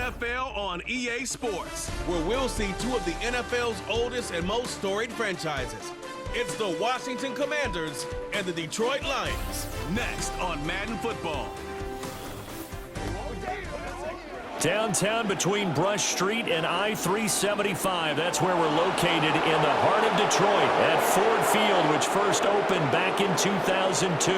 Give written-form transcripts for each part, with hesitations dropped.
NFL on EA Sports, where we'll see two of the NFL's oldest and most storied franchises. It's the Washington Commanders and the Detroit Lions. Next on Madden Football. Downtown between Brush Street and I-375. That's where we're located in the heart of Detroit at Ford Field, which first opened back in 2002.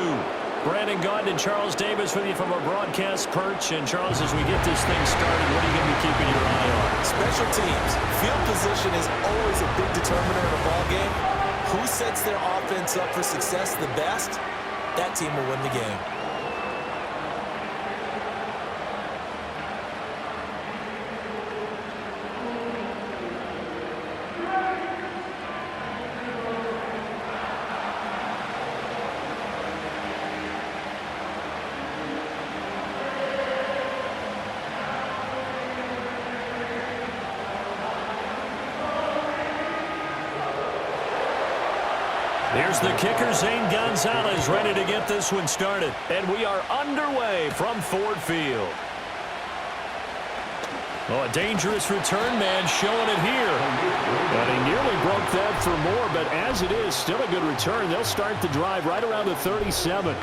Brandon Gaudin and Charles Davis with you from our broadcast perch. And Charles, as we get this thing started, what are you going to be keeping your eye on? Special teams. Field position is always a big determiner in a ball game. Who sets their offense up for success the best, that team will win the game. Here's the kicker, Zane Gonzalez, ready to get this one started. And we are underway from Ford Field. Oh, a dangerous return man showing it here. And he nearly broke that for more, but as it is, still a good return. They'll start the drive right around the 37.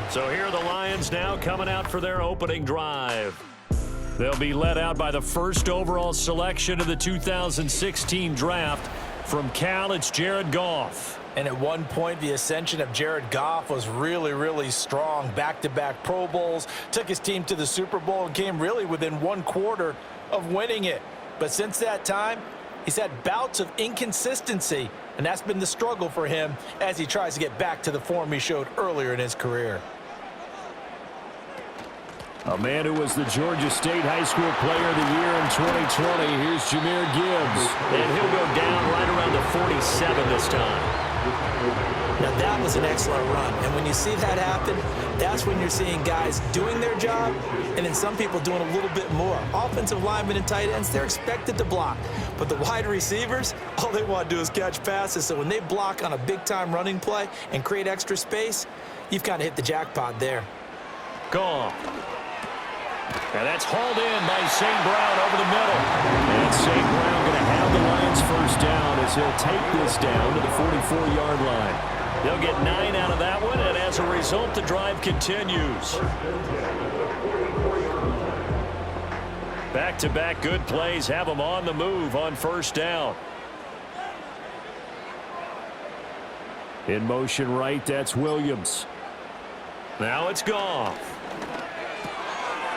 So here are the Lions now coming out for their opening drive. They'll be led out by the first overall selection of the 2016 draft. From Cal, it's Jared Goff. And at one point, the ascension of Jared Goff was really, really strong. Back-to-back Pro Bowls, took his team to the Super Bowl, and came really within one quarter of winning it. But since that time, he's had bouts of inconsistency, and that's been the struggle for him as he tries to get back to the form he showed earlier in his career. A man who was the Georgia State High School Player of the Year in 2020. Here's Jahmyr Gibbs. And he'll go down right around the 47 this time. Now that was an excellent run, and when you see that happen, that's when you're seeing guys doing their job and then some people doing a little bit more. Offensive linemen and tight ends, they're expected to block, but the wide receivers, all they want to do is catch passes. So when they block on a big-time running play and create extra space, you've kind of hit the jackpot there. Goff. And that's hauled in by St. Brown over the middle. And St. Brown going to have the Lions first down as he'll take this down to the 44-yard line. They'll get 9 out of that one, and as a result, the drive continues. Back-to-back good plays have them on the move on first down. In motion right, that's Williams. Now it's Goff.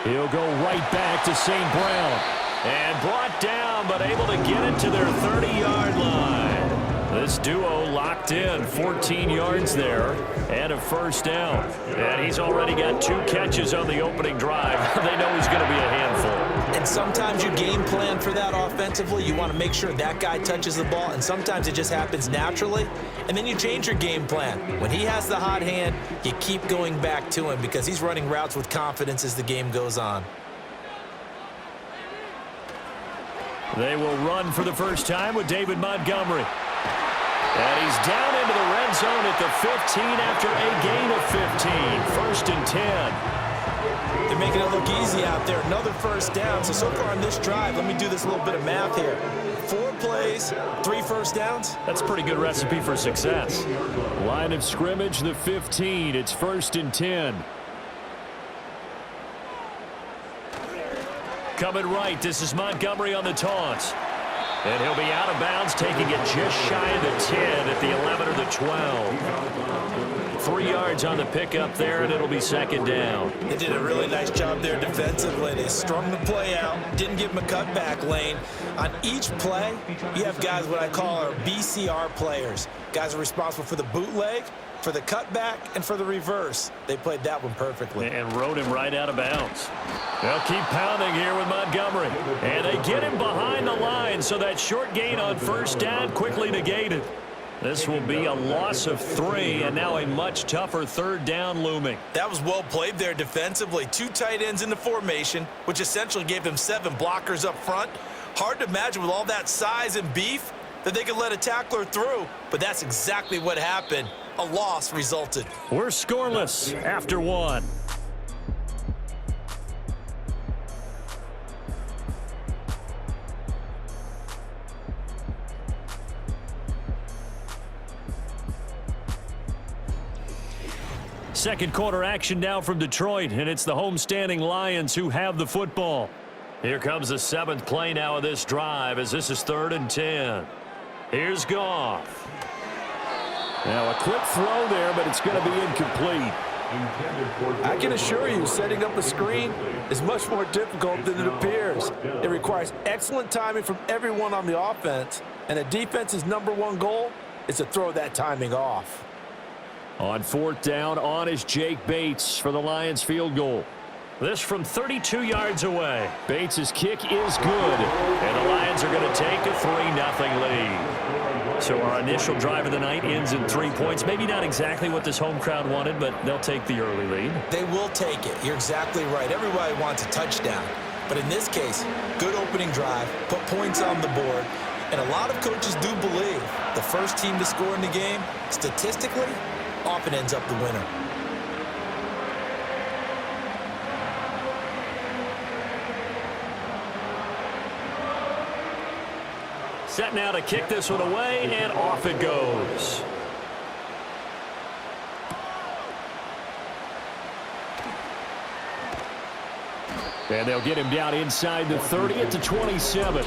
He'll go right back to St. Brown. And brought down, but able to get it to their 30-yard line. This duo locked in, 14 yards there, and a first down. And he's already got 2 catches on the opening drive. They know he's going to be a handful. And sometimes you game plan for that offensively. You want to make sure that guy touches the ball, and sometimes it just happens naturally. And then you change your game plan. When he has the hot hand, you keep going back to him because he's running routes with confidence as the game goes on. They will run for the first time with David Montgomery. And he's down into the red zone at the 15 after a gain of 15. First and 10. They're making it look easy out there. Another first down. So far on this drive, let me do this little bit of math here. 4 plays, 3 first downs. That's a pretty good recipe for success. Line of scrimmage, the 15. It's first and 10. Coming right, this is Montgomery on the toss. And he'll be out of bounds, taking it just shy of the 10 at the 11 or the 12. 3 yards on the pickup there, and it'll be second down. They did a really nice job there defensively. They strung the play out, didn't give him a cutback lane. On each play, you have guys what I call our BCR players. Guys are responsible for the bootleg, for the cutback, and for the reverse. They played that one perfectly. And rode him right out of bounds. They'll keep pounding here with Montgomery. And they get him behind the line, so that short gain on first down quickly negated. This will be a loss of 3, and now a much tougher third down looming. That was well played there defensively. 2 tight ends in the formation, which essentially gave them 7 blockers up front. Hard to imagine with all that size and beef that they could let a tackler through, but that's exactly what happened. A loss resulted. We're scoreless after 1. Second quarter action now from Detroit, and it's the homestanding Lions who have the football. Here comes the 7th play now of this drive as this is 3rd and 10. Here's Goff. Now a quick throw there, but it's going to be incomplete. I can assure you, setting up a screen is much more difficult than it appears. It requires excellent timing from everyone on the offense, and the defense's #1 goal is to throw that timing off. On 4th down, on is Jake Bates for the Lions field goal. This from 32 yards away. Bates' kick is good, and the Lions are going to take a 3-0 lead. So our initial drive of the night ends in 3 points. Maybe not exactly what this home crowd wanted, but they'll take the early lead. They will take it. You're exactly right. Everybody wants a touchdown. But in this case, good opening drive, put points on the board, and a lot of coaches do believe the first team to score in the game, statistically, often ends up the winner. Set now to kick this one away, and off it goes. And they'll get him down inside the 30 at the 27.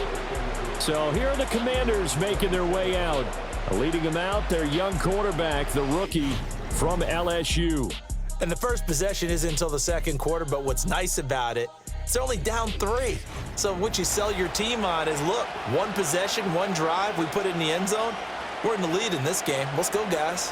So here are the Commanders making their way out. Leading them out, their young quarterback, the rookie from LSU. And the first possession isn't until the second quarter, but what's nice about it, it's only down 3. So what you sell your team on is, look, 1 possession, 1 drive, we put it in the end zone. We're in the lead in this game. Let's go, guys.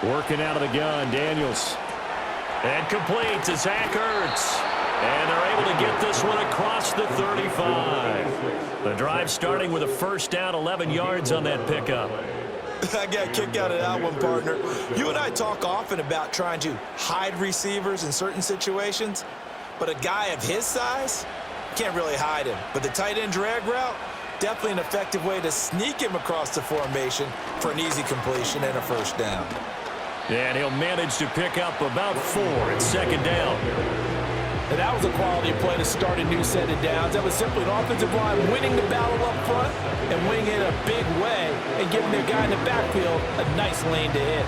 Working out of the gun, Daniels. And complete to Zach Ertz. And they're able to get this one across the 35. The drive starting with a first down, 11 yards on that pickup. I got a kick out of that one, partner. You and I talk often about trying to hide receivers in certain situations, but a guy of his size can't really hide him. But the tight end drag route, definitely an effective way to sneak him across the formation for an easy completion and a first down. And he'll manage to pick up about 4 at second down. And that was a quality play to start a new set of downs. That was simply an offensive line winning the battle up front and winning it in a big way and giving their guy in the backfield a nice lane to hit.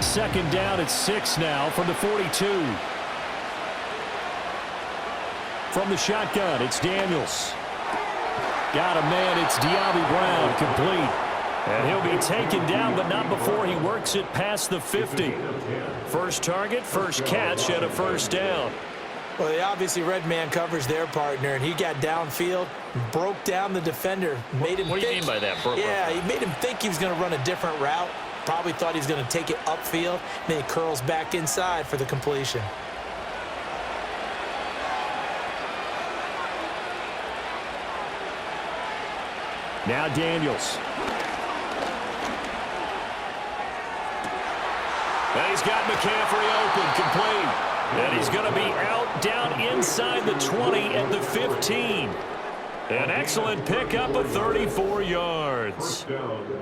Second down at 6 now from the 42. From the shotgun, it's Daniels. Got a man, it's De'Ami Brown, complete. And he'll be taken down, but not before he works it past the 50. First target, first catch, and a first down. Well, they obviously read man coverage their partner, and he got downfield, broke down the defender, made him What do you mean by that, bro? Yeah, he made him think he was going to run a different route. Probably thought he was going to take it upfield. Then he curls back inside for the completion. Now Daniels. And he's got McCaffrey open, complete. And he's going to be out down inside the 20 at the 15. An excellent pickup of 34 yards.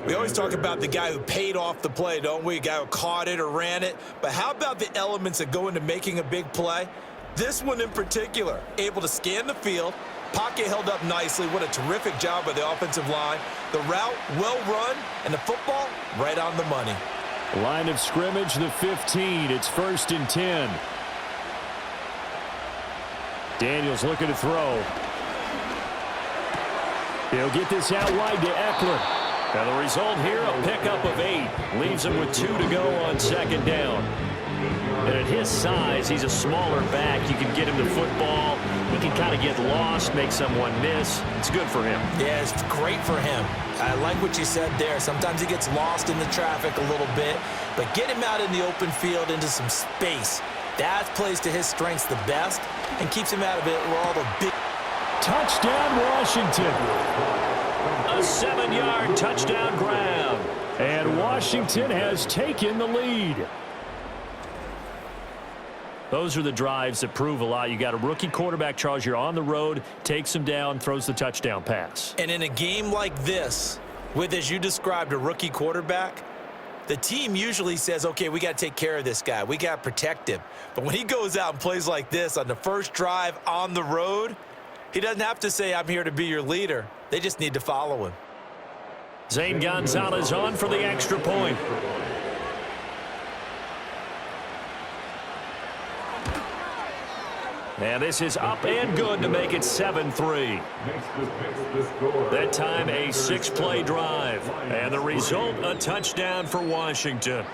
We always talk about the guy who paid off the play, don't we? A guy who caught it or ran it. But how about the elements that go into making a big play? This one in particular, able to scan the field, pocket held up nicely. What a terrific job by the offensive line. The route well run, and the football right on the money. Line of scrimmage, the 15. It's 1st and 10. Daniels looking to throw. He'll get this out wide to Eckler. And the result here, a pickup of 8. Leaves him with 2 to go on second down. And at his size, he's a smaller back. You can get him the football. He can kind of get lost, make someone miss. It's good for him. Yeah, it's great for him. I like what you said there. Sometimes he gets lost in the traffic a little bit. But get him out in the open field into some space. That plays to his strengths the best and keeps him out of it where all the big... Touchdown, Washington. A 7-yard touchdown grab. And Washington has taken the lead. Those are the drives that prove a lot. You got a rookie quarterback, Charles. You're on the road, takes him down, throws the touchdown pass. And in a game like this, with, as you described, a rookie quarterback, The team usually says, okay, we got to take care of this guy. We got to protect him. But when he goes out and plays like this on the first drive on the road, he doesn't have to say, I'm here to be your leader. They just need to follow him. Zane Gonzalez on for the extra point. And this is up and good to make it 7-3. That time a 6-play drive. And the result, a touchdown for Washington.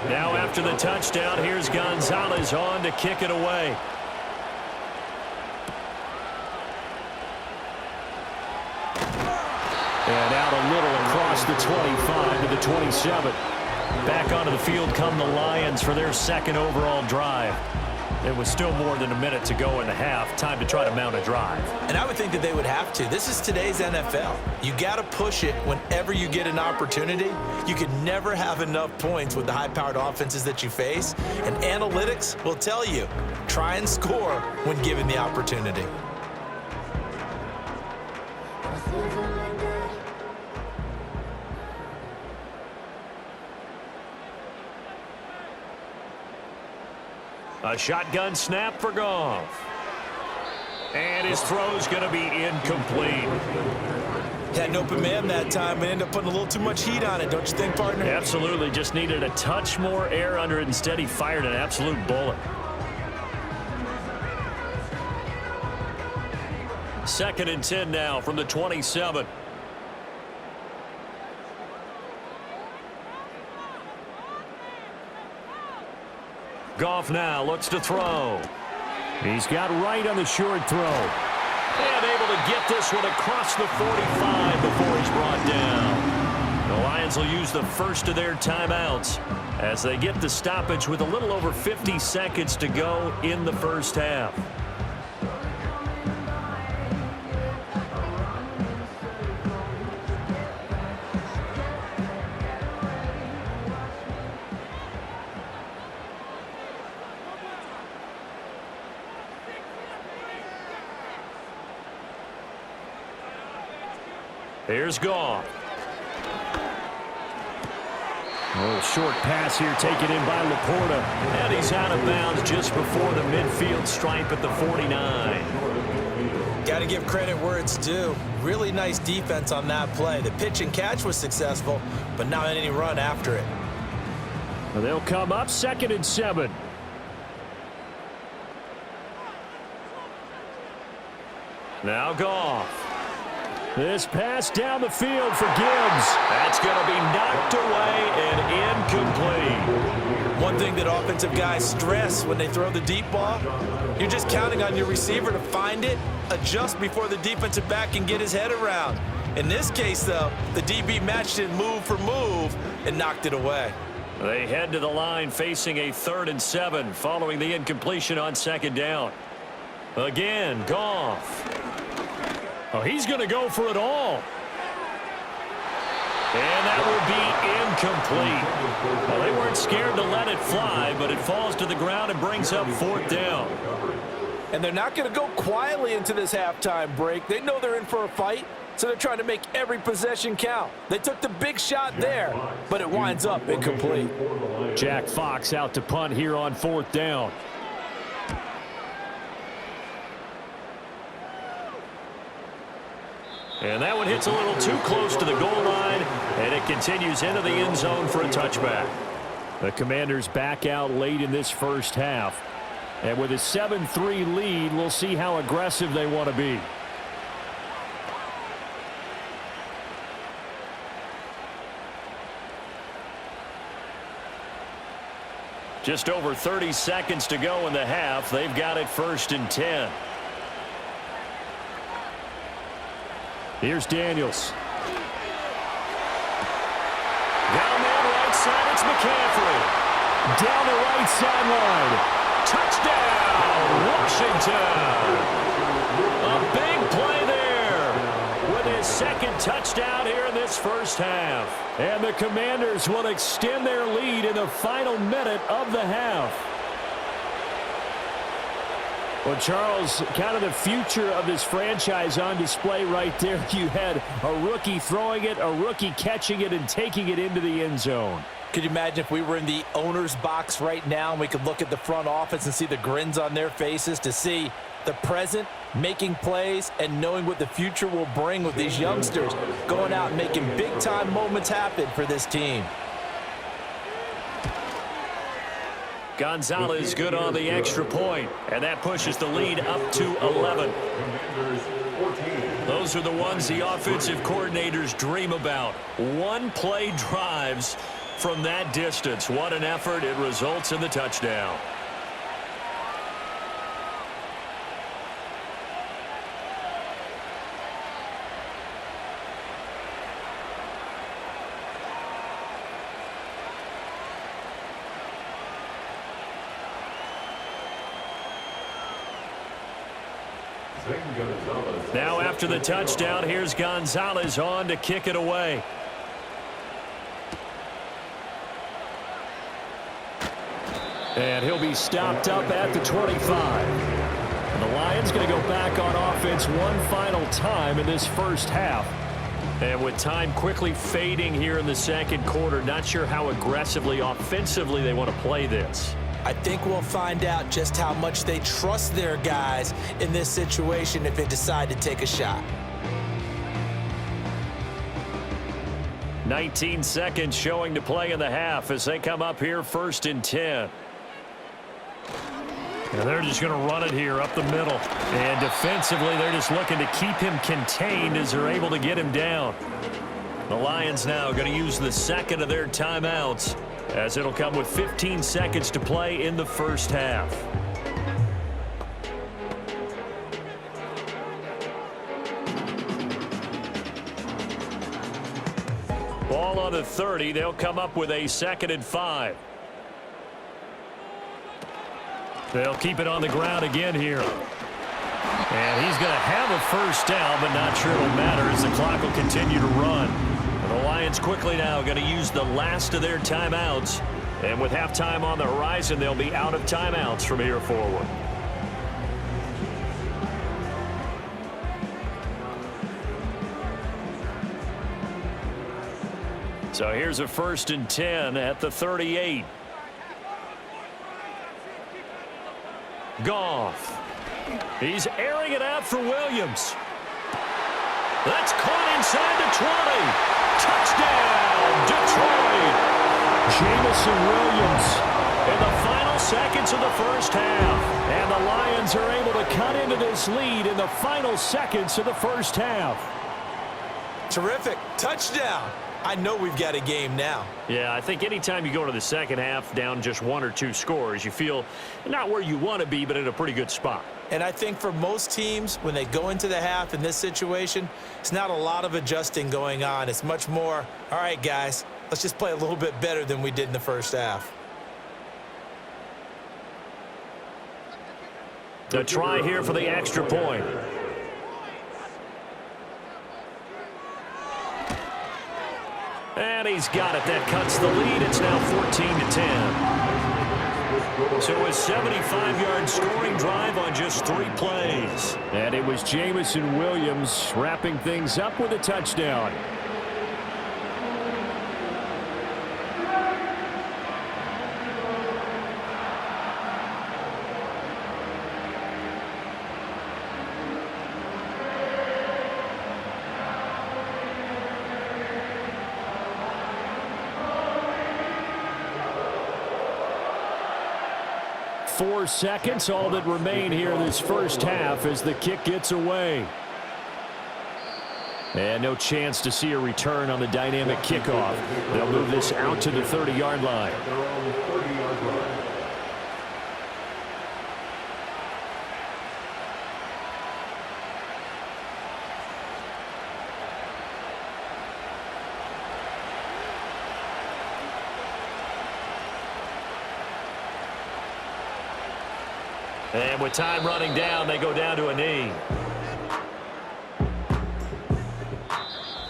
Now after the touchdown, here's Gonzalez on to kick it away. And out a little across the 25 to the 27. Back onto the field come the Lions for their second overall drive. There was still more than a minute to go in the half. Time to try to mount a drive. And I would think that they would have to. This is today's NFL. You got to push it whenever you get an opportunity. You can never have enough points with the high-powered offenses that you face. And analytics will tell you, try and score when given the opportunity. A shotgun snap for Goff. And his throw's going to be incomplete. Had an open man that time and ended up putting a little too much heat on it, don't you think, partner? Absolutely. Just needed a touch more air under it. Instead, he fired an absolute bullet. 2nd and 10 now from the 27. Goff now looks to throw. He's got right on the short throw. And able to get this one across the 45 before he's brought down. The Lions will use the first of their timeouts as they get the stoppage with a little over 50 seconds to go in the first half. Here's Goff. A little short pass here taken in by Laporta. And he's out of bounds just before the midfield stripe at the 49. Got to give credit where it's due. Really nice defense on that play. The pitch and catch was successful, but not any run after it. Well, they'll come up 2nd and 7. Now Goff. This pass down the field for Gibbs. That's going to be knocked away and incomplete. One thing that offensive guys stress when they throw the deep ball, you're just counting on your receiver to find it, adjust before the defensive back can get his head around. In this case, though, the DB matched it move for move and knocked it away. They head to the line facing a 3rd and 7 following the incompletion on 2nd down. Again, Goff. Oh, he's going to go for it all. And that will be incomplete. Well, they weren't scared to let it fly, but it falls to the ground and brings up 4th down. And they're not going to go quietly into this halftime break. They know they're in for a fight, so they're trying to make every possession count. They took the big shot there, but it winds up incomplete. Jack Fox out to punt here on 4th down. And that one hits a little too close to the goal line, and it continues into the end zone for a touchback. The Commanders back out late in this first half. And with a 7-3 lead, we'll see how aggressive they want to be. Just over 30 seconds to go in the half. They've got it 1st and 10. Here's Daniels. Down that right side, it's McCaffrey. Down the right sideline. Touchdown, Washington. A big play there with his second touchdown here in this first half. And the Commanders will extend their lead in the final minute of the half. Well, Charles, kind of the future of this franchise on display right there. You had a rookie throwing it, a rookie catching it, and taking it into the end zone. Could you imagine if we were in the owner's box right now and we could look at the front office and see the grins on their faces, to see the present making plays and knowing what the future will bring with these youngsters going out and making big-time moments happen for this team. Gonzalez good on the extra point, and that pushes the lead up to 11. Those are the ones the offensive coordinators dream about. One-play drives from that distance. What an effort. It results in the touchdown. Now after the touchdown, here's Gonzalez on to kick it away. And he'll be stopped up at the 25. And the Lions going to go back on offense one final time in this first half. And with time quickly fading here in the second quarter, not sure how aggressively, offensively they want to play this. I think we'll find out just how much they trust their guys in this situation if they decide to take a shot. 19 seconds showing to play in the half as they come up here 1st and 10. And they're just going to run it here up the middle. And defensively, they're just looking to keep him contained as they're able to get him down. The Lions now going to use the second of their timeouts, as it'll come with 15 seconds to play in the first half. Ball on the 30. They'll come up with a 2nd and 5. They'll keep it on the ground again here. And he's going to have a first down, but not sure it'll matter as the clock will continue to run. And the Lions quickly now going to use the last of their timeouts. And with halftime on the horizon, they'll be out of timeouts from here forward. So here's a 1st and 10 at the 38. Goff. He's airing it out for Williams. That's caught inside the 20. Touchdown, Detroit. Jameson Williams in the final seconds of the first half. And the Lions are able to cut into this lead in the final seconds of the first half. Terrific. Touchdown. I know we've got a game now. Yeah, I think anytime you go into the second half down just 1 or 2 scores, you feel not where you want to be, but in a pretty good spot. And I think for most teams, when they go into the half in this situation, it's not a lot of adjusting going on. It's much more, all right, guys, let's just play a little bit better than we did in the first half. The try here for the extra point. And he's got it. That cuts the lead. It's now 14-10. So a 75-yard scoring drive on just 3 plays. And it was Jameson Williams wrapping things up with a touchdown. Four seconds, all that remain here in this first half as the kick gets away. And no chance to see a return on the dynamic kickoff. They'll move this out to the 30-yard line. And with time running down, they go down to a knee.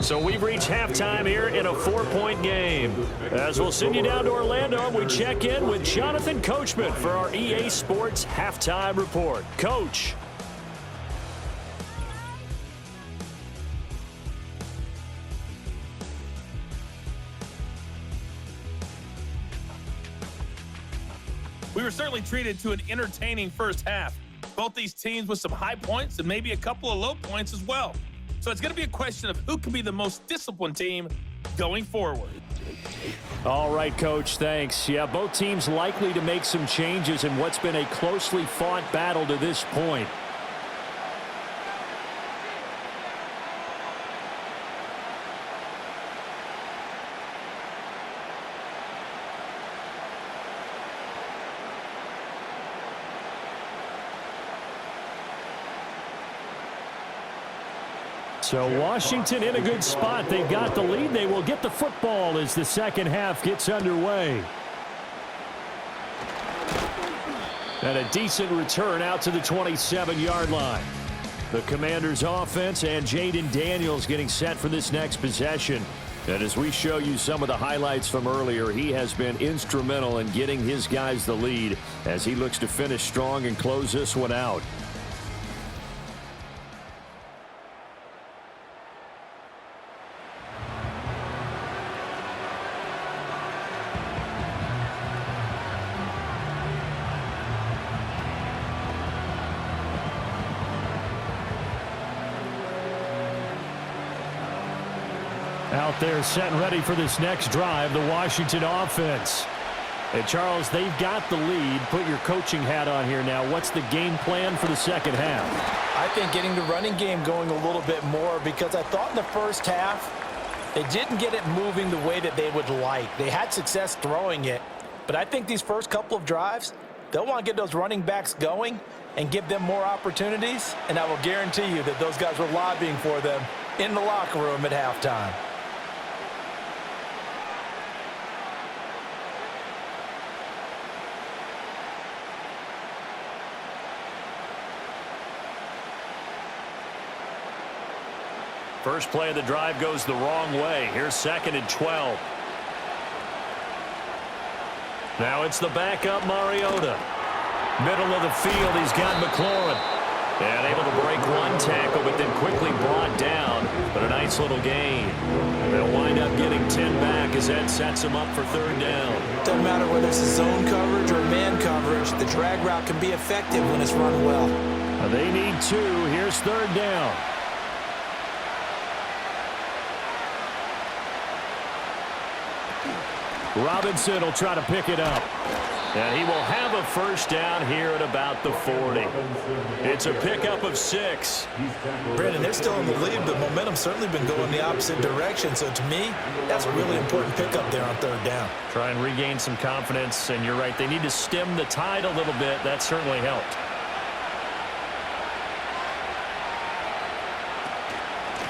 So we've reached halftime here in a 4-point game. As we'll send you down to Orlando, we check in with Jonathan Coachman for our EA Sports Halftime Report. Coach. We were certainly treated to an entertaining first half. Both these teams with some high points and maybe a couple of low points as well. So it's going to be a question of who can be the most disciplined team going forward. All right, Coach, thanks. Yeah, both teams likely to make some changes in what's been a closely fought battle to this point. So Washington in a good spot. They've got the lead. They will get the football as the second half gets underway. And a decent return out to the 27-yard line. The Commanders' offense and Jaden Daniels getting set for this next possession. And as we show you some of the highlights from earlier, he has been instrumental in getting his guys the lead as he looks to finish strong and close this one out. Out there set and ready for this next drive, the Washington offense. And Charles, they've got the lead. Put your coaching hat on here now. What's the game plan for the second half? I think getting the running game going a little bit more, because I thought in the first half they didn't get it moving the way that they would like. They had success throwing it, but I think these first couple of drives, they'll want to get those running backs going and give them more opportunities, and I will guarantee you that those guys were lobbying for them in the locker room at halftime. First play of the drive goes the wrong way. Here's 2nd and 12. Now it's the backup Mariota. Middle of the field, he's got McLaurin. And able to break one tackle, but then quickly brought down. But a nice little gain. They'll wind up getting 10 back as that sets them up for 3rd down. Doesn't matter whether it's a zone coverage or man coverage, the drag route can be effective when it's run well. They need 2. Here's 3rd down. Robinson will try to pick it up. And he will have a first down here at about the 40. It's a pickup of 6. Brandon, they're still in the lead, but momentum's certainly been going the opposite direction. So to me, that's a really important pickup there on 3rd down. Try and regain some confidence, and you're right. They need to stem the tide a little bit. That certainly helped.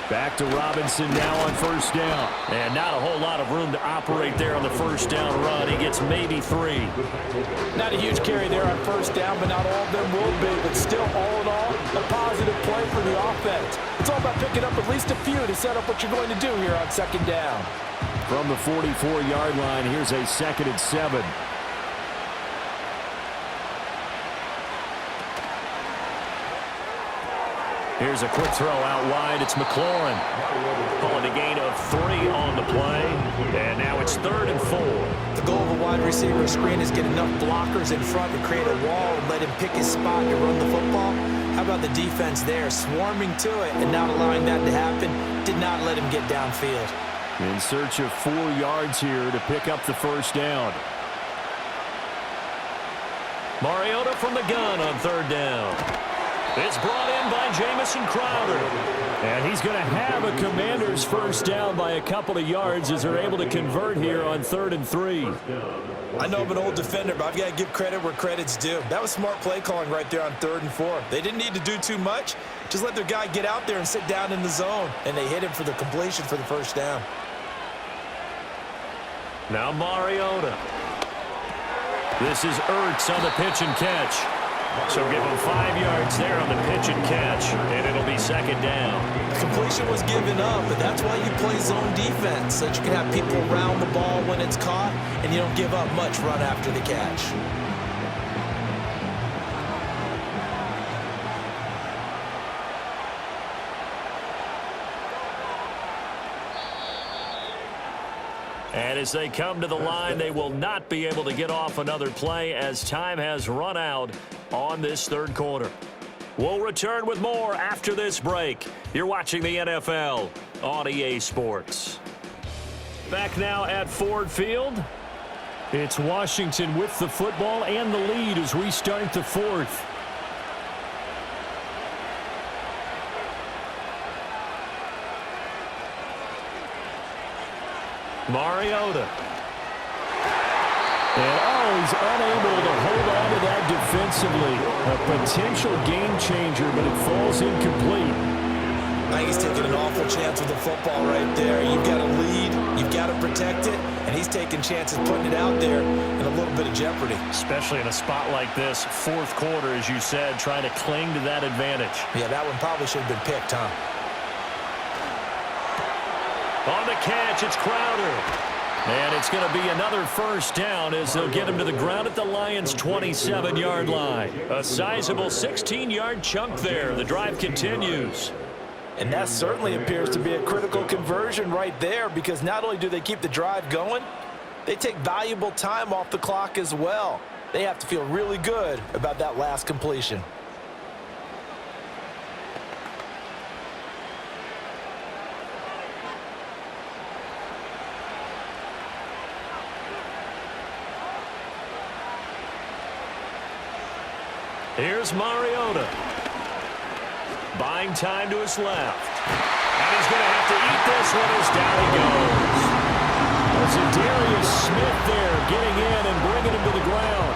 Back to Robinson now on 1st down. And not a whole lot of room to operate there on the 1st down run. He gets maybe 3. Not a huge carry there on 1st down, but not all of them will be. But still, all in all, a positive play for the offense. It's all about picking up at least a few to set up what you're going to do here on 2nd down. From the 44-yard line, here's a 2nd and 7. Here's a quick throw out wide. It's McLaurin. Calling a gain of 3 on the play. And now it's 3rd and 4. The goal of a wide receiver screen is get enough blockers in front to create a wall and let him pick his spot to run the football. How about the defense there, swarming to it and not allowing that to happen? Did not let him get downfield. In search of 4 yards here to pick up the 1st down. Mariota from the gun on 3rd down. It's brought in by Jamison Crowder. And he's going to have a Commanders' 1st down by a couple of yards as they're able to convert here on 3rd and 3. I know I'm an old defender, but I've got to give credit where credit's due. That was smart play calling right there on 3rd and 4. They didn't need to do too much. Just let their guy get out there and sit down in the zone. And they hit him for the completion for the 1st down. Now Mariota. This is Ertz on the pitch and catch. So give him 5 yards there on the pitch and catch, and it'll be second down. Completion was given up, but that's why you play zone defense, so that you can have people around the ball when it's caught, and you don't give up much run after the catch. And as they come to the line, they will not be able to get off another play as time has run out on this third quarter. We'll return with more after this break. You're watching the NFL on EA Sports. Back now at Ford Field. It's Washington with the football and the lead as we start the fourth. Mariota. And he's unable to hold on to that defensively. A potential game changer, but it falls incomplete. I think he's taking an awful chance with the football right there. You've got to lead, you've got to protect it, and he's taking chances putting it out there in a little bit of jeopardy. Especially in a spot like this, fourth quarter, as you said, trying to cling to that advantage. Yeah, that one probably should have been picked, huh? On the catch, it's Crowder. And it's going to be another first down as they'll get him to the ground at the Lions' 27-yard line. A sizable 16-yard chunk there. The drive continues. And that certainly appears to be a critical conversion right there, because not only do they keep the drive going, they take valuable time off the clock as well. They have to feel really good about that last completion. Here's Mariota. Buying time to his left. And he's going to have to eat this one as down he goes. There's a Darius Smith there getting in and bringing him to the ground.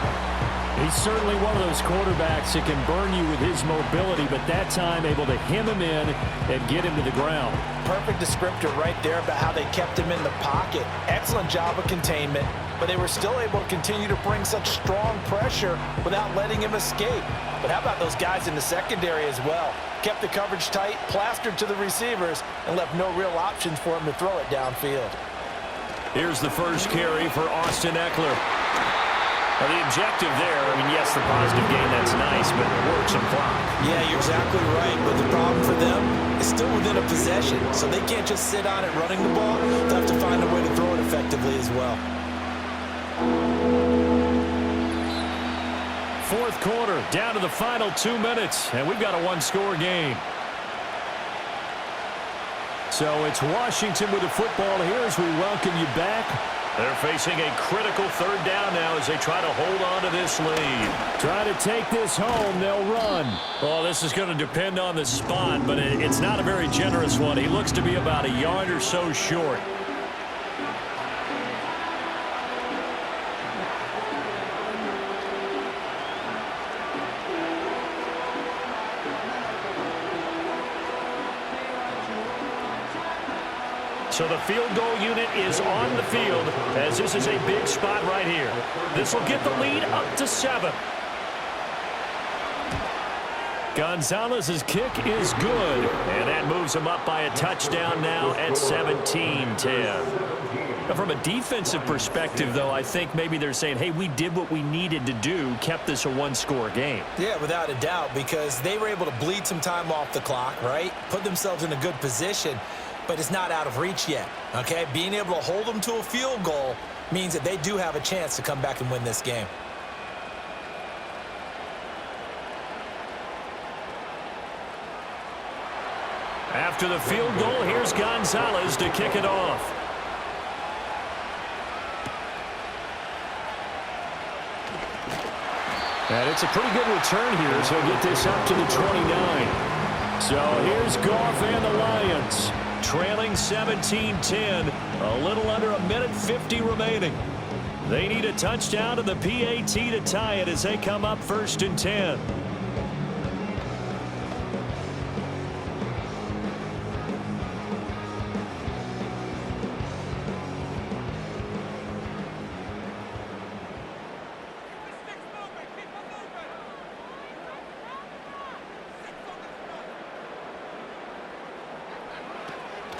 He's certainly one of those quarterbacks that can burn you with his mobility, but that time able to hem him in and get him to the ground. Perfect descriptor right there about how they kept him in the pocket. Excellent job of containment, but they were still able to continue to bring such strong pressure without letting him escape. But how about those guys in the secondary as well? Kept the coverage tight, plastered to the receivers, and left no real options for him to throw it downfield. Here's the first carry for Austin Eckler. Now the objective there, I mean, yes, the positive gain, that's nice, but it works some clock. Yeah, you're exactly right, but the problem for them is still within a possession, so they can't just sit on it running the ball. They'll have to find a way to throw it effectively as well. Fourth quarter, down to the final 2 minutes, and we've got a one-score game. So it's Washington with the football here as we welcome you back. They're facing a critical third down now as they try to hold on to this lead. Try to take this home, they'll run. Well, this is going to depend on the spot, but it's not a very generous one. He looks to be about a yard or so short. So the field goal unit is on the field as this is a big spot right here. This will get the lead up to 7. Gonzalez's kick is good, and that moves him up by a touchdown now at 17-10. From a defensive perspective, though, I think maybe they're saying, hey, we did what we needed to do, kept this a one-score game. Yeah, without a doubt, because they were able to bleed some time off the clock, right? Put themselves in a good position. But it's not out of reach yet, okay? Being able to hold them to a field goal means that they do have a chance to come back and win this game. After the field goal, here's Gonzalez to kick it off. And it's a pretty good return here, so he'll get this up to the 29. So here's Goff and the Lions. Trailing 17-10, a little under a minute 50 remaining. They need a touchdown to the PAT to tie it as they come up 1st and 10.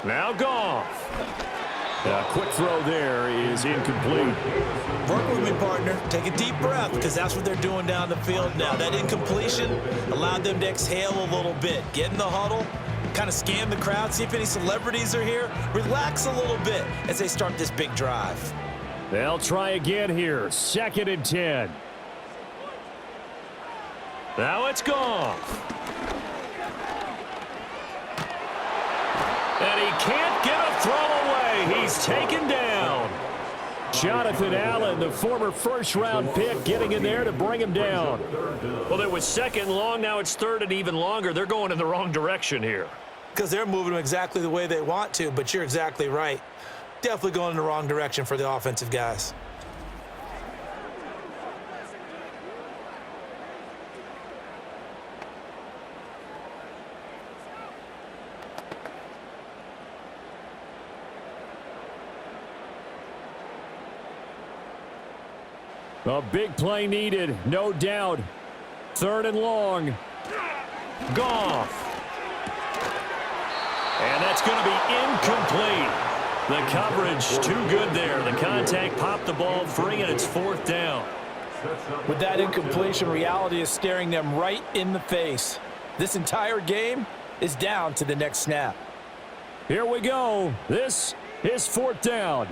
Now Goff. A quick throw there is incomplete. Work with me, partner. Take a deep breath, because that's what they're doing down the field now. That incompletion allowed them to exhale a little bit. Get in the huddle, kind of scan the crowd, see if any celebrities are here. Relax a little bit as they start this big drive. They'll try again here. 2nd and 10. Now it's Goff. And he can't get a throw away. He's taken down. Jonathan Allen, the former first-round pick, getting in there to bring him down. Well, it was 2nd long. Now it's 3rd and even longer. They're going in the wrong direction here. Because they're moving them exactly the way they want to, but you're exactly right. Definitely going in the wrong direction for the offensive guys. A big play needed, no doubt. 3rd and long. Goff. And that's going to be incomplete. The coverage too good there. The contact popped the ball free, and it's 4th down. With that incompletion, reality is staring them right in the face. This entire game is down to the next snap. Here we go. This is 4th down.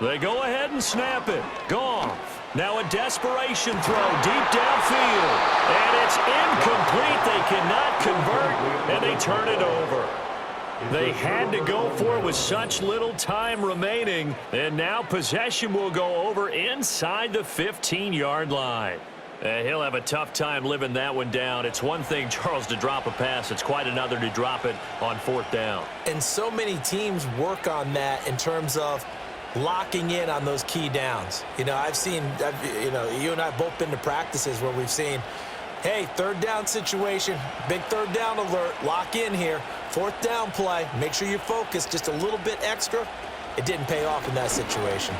They go ahead and snap it. Goff. Now a desperation throw deep downfield. And it's incomplete. They cannot convert, and they turn it over. They had to go for it with such little time remaining. And now possession will go over inside the 15-yard line. He'll have a tough time living that one down. It's one thing, Charles, to drop a pass. It's quite another to drop it on 4th down. And so many teams work on that in terms of locking in on those key downs. You know, you and I have both been to practices where we've seen, hey, 3rd down situation, big 3rd down alert, lock in here, 4th down play, make sure you're focused just a little bit extra. It didn't pay off in that situation.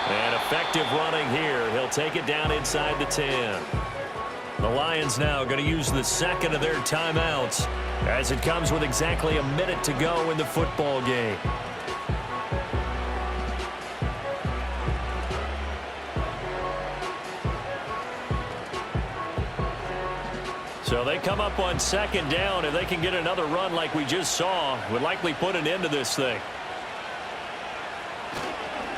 And effective running here. He'll take it down inside the 10. The Lions now going to use the 2nd of their timeouts as it comes with exactly a minute to go in the football game. So they come up on 2nd down. If they can get another run like we just saw, would likely put an end to this thing.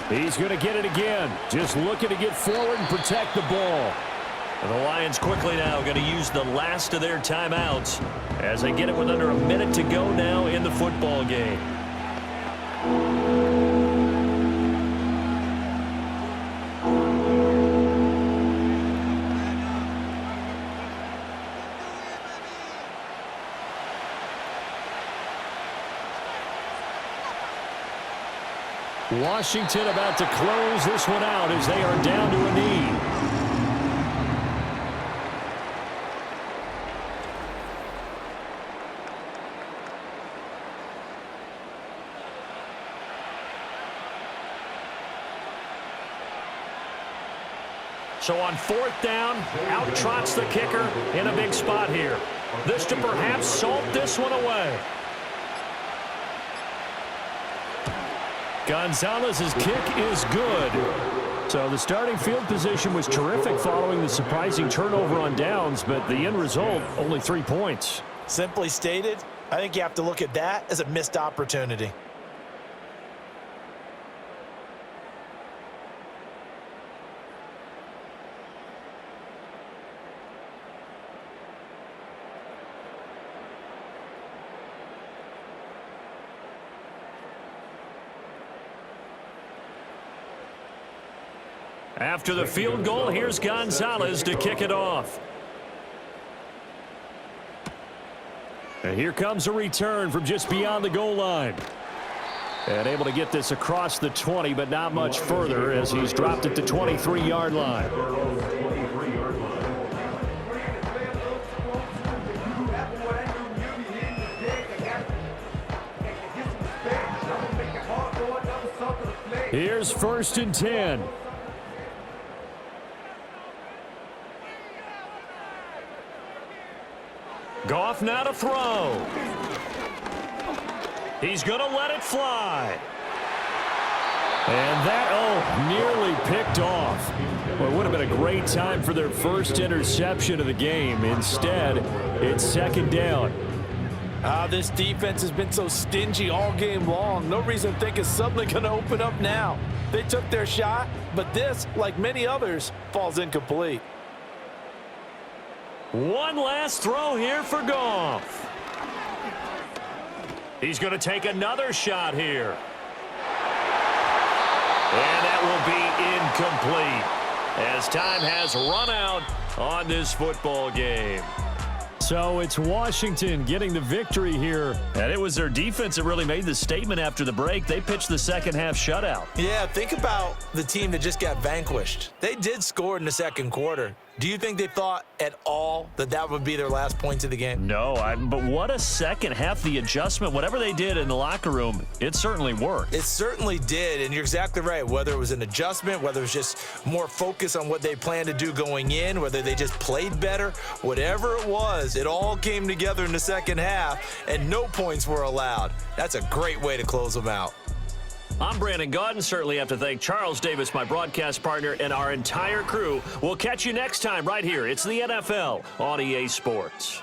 He's going to get it again. Just looking to get forward and protect the ball. And the Lions quickly now going to use the last of their timeouts as they get it with under a minute to go now in the football game. Washington about to close this one out as they are down to a knee. So on 4th down, out trots the kicker in a big spot here. This to perhaps salt this one away. Gonzalez's kick is good. So the starting field position was terrific following the surprising turnover on downs, but the end result, only 3 points. Simply stated, I think you have to look at that as a missed opportunity. After the field goal, here's Gonzalez to kick it off. And here comes a return from just beyond the goal line. And able to get this across the 20, but not much further as he's dropped it to 23-yard line. Here's 1st and 10. Goff now to throw. He's going to let it fly. And that, nearly picked off. Well, it would have been a great time for their first interception of the game. Instead, it's second down. This defense has been so stingy all game long. No reason to think it's suddenly going to open up now. They took their shot, but this, like many others, falls incomplete. One last throw here for Goff. He's going to take another shot here. And that will be incomplete as time has run out on this football game. So it's Washington getting the victory here. And it was their defense that really made the statement after the break. They pitched the second half shutout. Yeah, think about the team that just got vanquished. They did score in the second quarter. Do you think they thought at all that that would be their last points of the game? No, but what a second half. The adjustment, whatever they did in the locker room, it certainly worked. It certainly did, and you're exactly right. Whether it was an adjustment, whether it was just more focus on what they planned to do going in, whether they just played better, whatever it was, it all came together in the second half, and no points were allowed. That's a great way to close them out. I'm Brandon Gaudin. Certainly have to thank Charles Davis, my broadcast partner, and our entire crew. We'll catch you next time right here. It's the NFL on EA Sports.